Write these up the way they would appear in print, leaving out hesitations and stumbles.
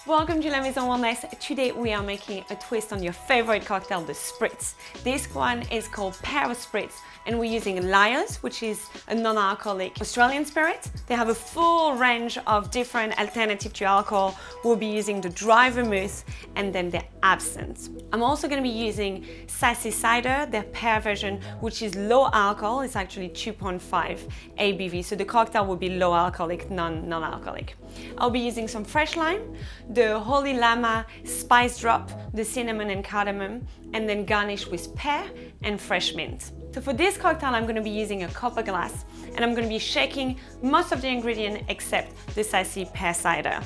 Welcome to Lamaison Wellness. Today we are making a twist on your favorite cocktail, the Spritz. This one is called Pear Spritz, and we're using Lyre's, which is a non-alcoholic Australian spirit. They have a full range of different alternatives to alcohol. We'll be using the dry vermouth and then the absinthe. I'm also going to be using Sassy Cider, their pear version, which is low alcohol. It's actually 2.5 ABV, so the cocktail will be low alcoholic, non-alcoholic. I'll be using some fresh lime, the Holy Llama spice drop, the cinnamon and cardamom, and then garnish with pear and fresh mint. So for this cocktail, I'm going to be using a copper glass, and I'm going to be shaking most of the ingredients except the Sassy pear cider.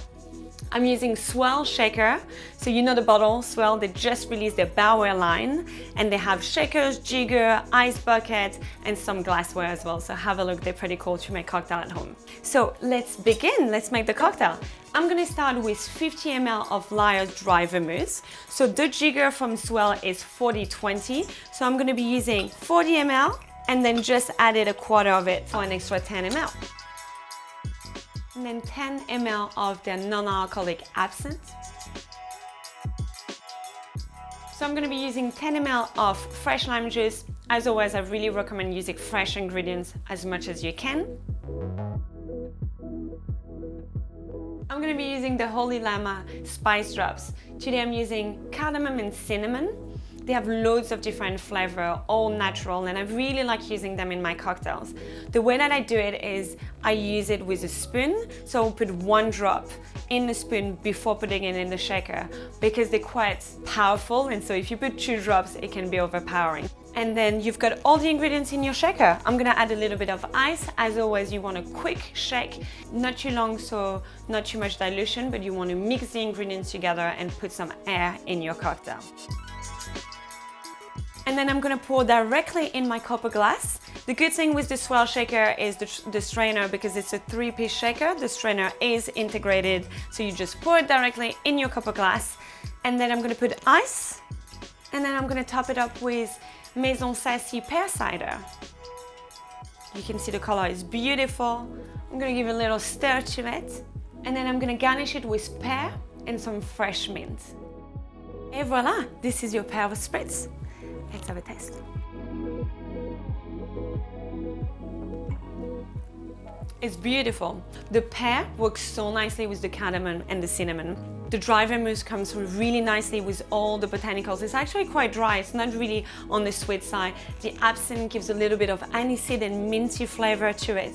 I'm using Swell shaker, so you know the bottle, Swell, they just released their barware line, and they have shakers, jigger, ice bucket, and some glassware as well, so have a look, they're pretty cool to make cocktail at home. So let's begin, let's make the cocktail. I'm gonna start with 50 ml of Lyre's dry vermouth. So the jigger from Swell is 40-20, so I'm gonna be using 40 ml, and then just added a quarter of it for an extra 10 ml. And then 10 ml of their non-alcoholic absinthe. So I'm going to be using 10 ml of fresh lime juice. As always, I really recommend using fresh ingredients as much as you can. I'm going to be using the Holy Llama spice drops. Today I'm using cardamom and cinnamon. They have loads of different flavor, all natural, and I really like using them in my cocktails. The way that I do it is I use it with a spoon, so I'll put one drop in the spoon before putting it in the shaker because they're quite powerful, and so if you put 2 drops, it can be overpowering. And then you've got all the ingredients in your shaker. I'm gonna add a little bit of ice. As always, you want a quick shake, not too long, so not too much dilution, but you want to mix the ingredients together and put some air in your cocktail. And then I'm gonna pour directly in my copper glass. The good thing with the Swell shaker is the strainer, because it's a 3-piece shaker. The strainer is integrated, so you just pour it directly in your copper glass. And then I'm gonna put ice, and then I'm gonna top it up with Maison Sassy pear cider. You can see the color is beautiful. I'm gonna give a little stir to it, and then I'm gonna garnish it with pear and some fresh mint. Et voila, this is your Pear Spritz. Let's have a taste. It's beautiful. The pear works so nicely with the cardamom and the cinnamon. The dry vermouth comes through really nicely with all the botanicals. It's actually quite dry, it's not really on the sweet side. The absinthe gives a little bit of aniseed and minty flavor to it.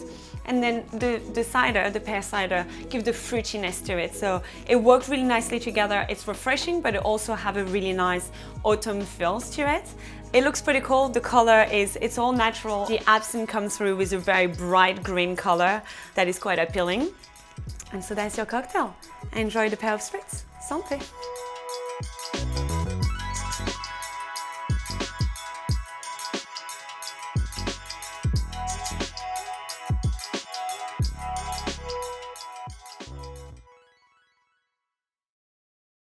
And then the cider, the pear cider, gives the fruitiness to it. So it worked really nicely together. It's refreshing, but it also have a really nice autumn feels to it. It looks pretty cool. The color it's all natural. The absinthe comes through with a very bright green color that is quite appealing. And so that's your cocktail. Enjoy the Pear Spritz. Santé!